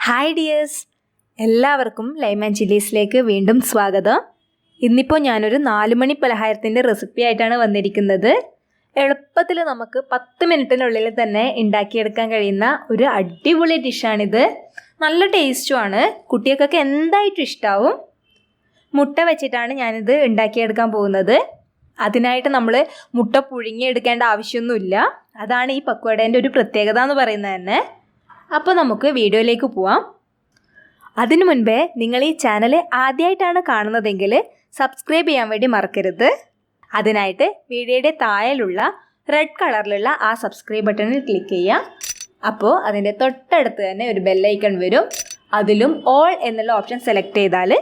Hi dears, എല്ലാവർക്കും lime and ചില്ലീസിലേക്ക് വീണ്ടും സ്വാഗതം. ഇന്നിപ്പോൾ ഞാനൊരു 4 മണി പലഹാരത്തിൻ്റെ റെസിപ്പി ആയിട്ടാണ് വന്നിരിക്കുന്നത്. എളുപ്പത്തിൽ നമുക്ക് 10 മിനിറ്റിനുള്ളിൽ തന്നെ ഉണ്ടാക്കിയെടുക്കാൻ കഴിയുന്ന ഒരു അടിപൊളി ഡിഷാണിത്. നല്ല ടേസ്റ്റുമാണ്, കുട്ടികൾക്കൊക്കെ എന്തായിട്ടും ഇഷ്ടമാവും. മുട്ട വെച്ചിട്ടാണ് ഞാനിത് ഉണ്ടാക്കിയെടുക്കാൻ പോകുന്നത്. അതിനായിട്ട് നമ്മൾ മുട്ട പുഴുങ്ങിയെടുക്കേണ്ട ആവശ്യമൊന്നുമില്ല. അതാണ് ഈ പക്കോടേൻ്റെ ഒരു പ്രത്യേകത എന്ന് പറയുന്നത് തന്നെ. അപ്പോൾ നമുക്ക് വീഡിയോയിലേക്ക് പോവാം. അതിനു മുൻപേ നിങ്ങൾ ഈ ചാനൽ ആദ്യമായിട്ടാണ് കാണുന്നതെങ്കിൽ സബ്സ്ക്രൈബ് ചെയ്യാൻ വേണ്ടി മറക്കരുത്. അതിനായിട്ട് വീഡിയോയുടെ താഴെയുള്ള റെഡ് കളറിലുള്ള ആ സബ്സ്ക്രൈബ് ബട്ടണിൽ ക്ലിക്ക് ചെയ്യുക. അപ്പോൾ അതിൻ്റെ തൊട്ടടുത്ത് തന്നെ ഒരു ബെല്ലൈക്കൺ വരും. അതിലും ഓൾ എന്നുള്ള ഓപ്ഷൻ സെലക്ട് ചെയ്താൽ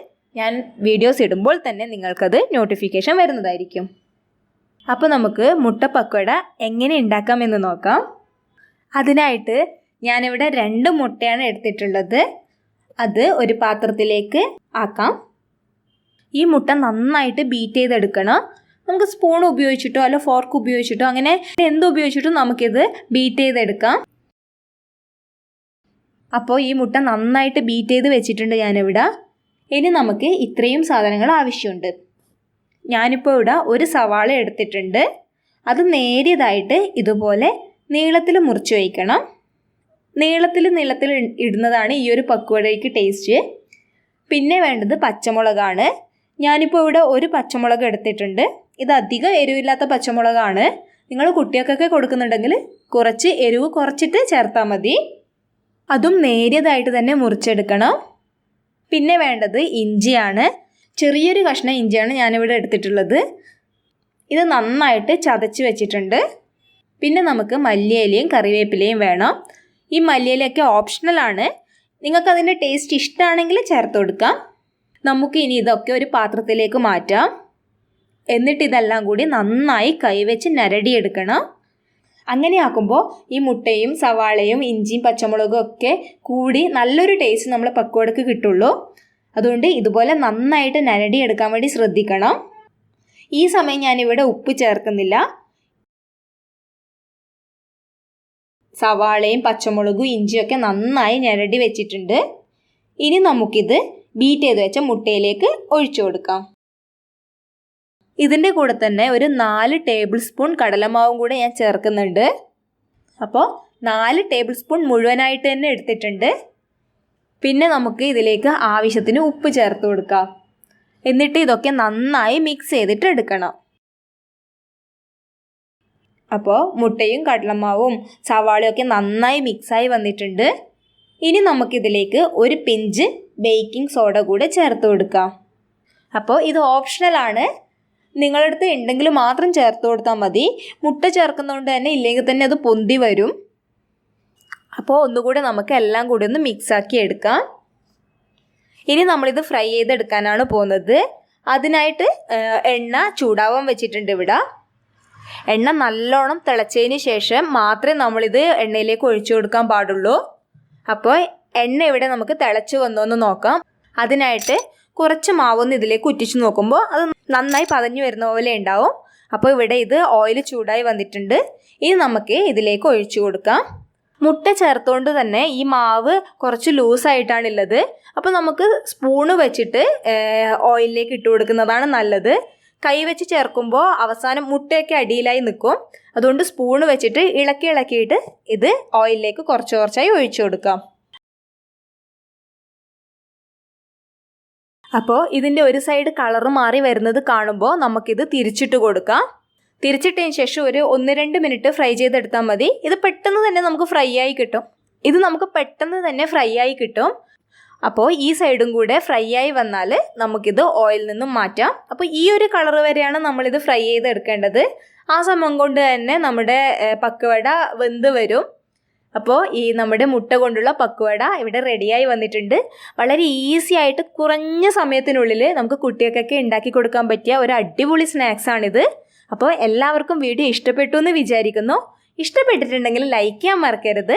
ഞാൻ വീഡിയോസ് ഇടുമ്പോൾ തന്നെ നിങ്ങൾക്കത് നോട്ടിഫിക്കേഷൻ വരുന്നതായിരിക്കും. അപ്പോൾ നമുക്ക് മുട്ട പക്കോട എങ്ങനെ ഉണ്ടാക്കാമെന്ന് നോക്കാം. അതിനായിട്ട് ഞാനിവിടെ 2 മുട്ടയാണ് എടുത്തിട്ടുള്ളത്. അത് ഒരു പാത്രത്തിലേക്ക് ആക്കാം. ഈ മുട്ട നന്നായിട്ട് ബീറ്റ് ചെയ്തെടുക്കണം. നമുക്ക് സ്പൂൺ ഉപയോഗിച്ചിട്ടോ അല്ല ഫോർക്ക് ഉപയോഗിച്ചിട്ടോ അങ്ങനെ എന്ത് ഉപയോഗിച്ചിട്ടോ നമുക്കിത് ബീറ്റ് ചെയ്തെടുക്കാം. അപ്പോൾ ഈ മുട്ട നന്നായിട്ട് ബീറ്റ് ചെയ്ത് വെച്ചിട്ടുണ്ട് ഞാനിവിടെ. ഇനി നമുക്ക് ഇത്രയും സാധനങ്ങൾ ആവശ്യമുണ്ട്. ഞാനിപ്പോൾ ഇവിടെ ഒരു സവാള എടുത്തിട്ടുണ്ട്. അത് നേരിയതായിട്ട് ഇതുപോലെ നീളത്തിൽ മുറിച്ച് വയ്ക്കണം. നീളത്തിൽ ഇടുന്നതാണ് ഈ ഒരു പക്കോടയ്ക്ക് ടേസ്റ്റ്. പിന്നെ വേണ്ടത് പച്ചമുളകാണ്. ഞാനിപ്പോൾ ഇവിടെ ഒരു പച്ചമുളക് എടുത്തിട്ടുണ്ട്. ഇത് അധികം എരിവില്ലാത്ത പച്ചമുളകാണ്. നിങ്ങൾ കുട്ടികൾക്കൊക്കെ കൊടുക്കുന്നുണ്ടെങ്കിൽ കുറച്ച് എരിവ് കുറച്ചിട്ട് ചേർത്താൽ മതി. അതും നേരിയതായിട്ട് തന്നെ മുറിച്ചെടുക്കണം. പിന്നെ വേണ്ടത് ഇഞ്ചിയാണ്. ചെറിയൊരു കഷ്ണം ഇഞ്ചിയാണ് ഞാനിവിടെ എടുത്തിട്ടുള്ളത്. ഇത് നന്നായിട്ട് ചതച്ച് വെച്ചിട്ടുണ്ട്. പിന്നെ നമുക്ക് മല്ലിയിലയും കറിവേപ്പിലയും വേണം. ഈ മല്ലിയിലയൊക്കെ ഓപ്ഷണലാണ്. നിങ്ങൾക്കതിൻ്റെ ടേസ്റ്റ് ഇഷ്ടമാണെങ്കിൽ ചേർത്ത് കൊടുക്കാം. നമുക്ക് ഇനി ഇതൊക്കെ ഒരു പാത്രത്തിലേക്ക് മാറ്റാം. എന്നിട്ട് ഇതെല്ലാം കൂടി നന്നായി കൈവച്ച് ഞരടിയെടുക്കണം. അങ്ങനെ ആക്കുമ്പോൾ ഈ മുട്ടയും സവാളയും ഇഞ്ചിയും പച്ചമുളകും ഒക്കെ കൂടി നല്ലൊരു ടേസ്റ്റ് നമ്മൾ പക്കോടക്ക് കിട്ടുള്ളൂ. അതുകൊണ്ട് ഇതുപോലെ നന്നായിട്ട് ഞരടിയെടുക്കാൻ വേണ്ടി ശ്രദ്ധിക്കണം. ഈ സമയം ഞാനിവിടെ ഉപ്പ് ചേർക്കുന്നില്ല. സവാളയും പച്ചമുളകും ഇഞ്ചിയൊക്കെ നന്നായി ഞരടി വെച്ചിട്ടുണ്ട്. ഇനി നമുക്കിത് ബീറ്റ് ചെയ്ത് വെച്ച മുട്ടയിലേക്ക് ഒഴിച്ചു കൊടുക്കാം. ഇതിൻ്റെ കൂടെ തന്നെ ഒരു 4 ടേബിൾ സ്പൂൺ കടലമാവും കൂടെ ഞാൻ ചേർക്കുന്നുണ്ട്. അപ്പോൾ 4 ടേബിൾ സ്പൂൺ മുഴുവനായിട്ട് തന്നെ എടുത്തിട്ടുണ്ട്. പിന്നെ നമുക്ക് ഇതിലേക്ക് ആവശ്യത്തിന് ഉപ്പ് ചേർത്ത് കൊടുക്കാം. എന്നിട്ട് ഇതൊക്കെ നന്നായി മിക്സ് ചെയ്തിട്ട് എടുക്കണം. അപ്പോൾ മുട്ടയും കടലമാവും സവാളയും ഒക്കെ നന്നായി മിക്സായി വന്നിട്ടുണ്ട്. ഇനി നമുക്കിതിലേക്ക് ഒരു പിഞ്ച് ബേക്കിംഗ് സോഡ കൂടെ ചേർത്ത് കൊടുക്കാം. അപ്പോൾ ഇത് ഓപ്ഷണലാണ്. നിങ്ങളുടെ അടുത്ത് ഉണ്ടെങ്കിൽ മാത്രം ചേർത്ത് കൊടുത്താൽ മതി. മുട്ട ചേർക്കുന്നതുകൊണ്ട് തന്നെ ഇല്ലെങ്കിൽ തന്നെ അത് പൊന്തി വരും. അപ്പോൾ ഒന്നുകൂടെ നമുക്ക് എല്ലാം കൂടി ഒന്ന് മിക്സാക്കി എടുക്കാം. ഇനി നമ്മളിത് ഫ്രൈ ചെയ്തെടുക്കാനാണ് പോകുന്നത്. അതിനായിട്ട് എണ്ണ ചൂടാവാൻ വെച്ചിട്ടുണ്ട് ഇവിടെ. എണ്ണ നല്ലോണം തിളച്ചതിന് ശേഷം മാത്രമേ നമ്മളിത് എണ്ണയിലേക്ക് ഒഴിച്ചു കൊടുക്കാൻ പാടുള്ളൂ. അപ്പോൾ എണ്ണ ഇവിടെ നമുക്ക് തിളച്ച് വന്നോന്ന് നോക്കാം. അതിനായിട്ട് കുറച്ച് മാവൊന്ന് ഇതിലേക്ക് ഉറ്റിച്ച് നോക്കുമ്പോൾ അത് നന്നായി പതഞ്ഞു വരുന്ന പോലെ ഉണ്ടാവും. അപ്പോൾ ഇവിടെ ഇത് ഓയിൽ ചൂടായി വന്നിട്ടുണ്ട്. ഇനി നമുക്ക് ഇതിലേക്ക് ഒഴിച്ചു കൊടുക്കാം. മുട്ട ചേർത്തുകൊണ്ട് തന്നെ ഈ മാവ് കുറച്ച് ലൂസായിട്ടാണുള്ളത്. അപ്പോൾ നമുക്ക് സ്പൂണ് വെച്ചിട്ട് ഓയിലിലേക്ക് ഇട്ട് കൊടുക്കുന്നതാണ് നല്ലത്. കൈ വെച്ച് ചേർക്കുമ്പോൾ അവസാനം മുട്ടയൊക്കെ അടിയിലായി നിൽക്കും. അതുകൊണ്ട് സ്പൂണ് വെച്ചിട്ട് ഇളക്കിയിട്ട് ഇത് ഓയിലിലേക്ക് കുറച്ചായി ഒഴിച്ചു കൊടുക്കാം. അപ്പോൾ ഇതിൻ്റെ ഒരു സൈഡ് കളറ് മാറി വരുന്നത് കാണുമ്പോൾ നമുക്കിത് തിരിച്ചിട്ട് കൊടുക്കാം. തിരിച്ചിട്ടതിന് ശേഷം ഒരു 1-2 മിനിറ്റ് ഫ്രൈ ചെയ്തെടുത്താൽ മതി. ഇത് പെട്ടെന്ന് തന്നെ നമുക്ക് ഫ്രൈ ആയി കിട്ടും. അപ്പോൾ ഈ സൈഡും കൂടെ ഫ്രൈ ആയി വന്നാൽ നമുക്കിത് ഓയിലിൽ നിന്നും മാറ്റാം. അപ്പോൾ ഈ ഒരു കളർ വരെയാണ് നമ്മളിത് ഫ്രൈ ചെയ്തെടുക്കേണ്ടത്. ആ സമയം കൊണ്ട് തന്നെ നമ്മുടെ പക്കവട വെന്ത് വരും. അപ്പോൾ ഈ നമ്മുടെ മുട്ട കൊണ്ടുള്ള പക്കവട ഇവിടെ റെഡിയായി വന്നിട്ടുണ്ട്. വളരെ ഈസി ആയിട്ട് കുറഞ്ഞ സമയത്തിനുള്ളിൽ നമുക്ക് കുട്ടികൾക്കൊക്കെ ഉണ്ടാക്കി കൊടുക്കാൻ പറ്റിയ ഒരു അടിപൊളി സ്നാക്സാണിത്. അപ്പോൾ എല്ലാവർക്കും വീഡിയോ ഇഷ്ടപ്പെട്ടു എന്ന് വിചാരിക്കുന്നു. ഇഷ്ടപ്പെട്ടിട്ടുണ്ടെങ്കിൽ ലൈക്ക് ചെയ്യാൻ മറക്കരുത്.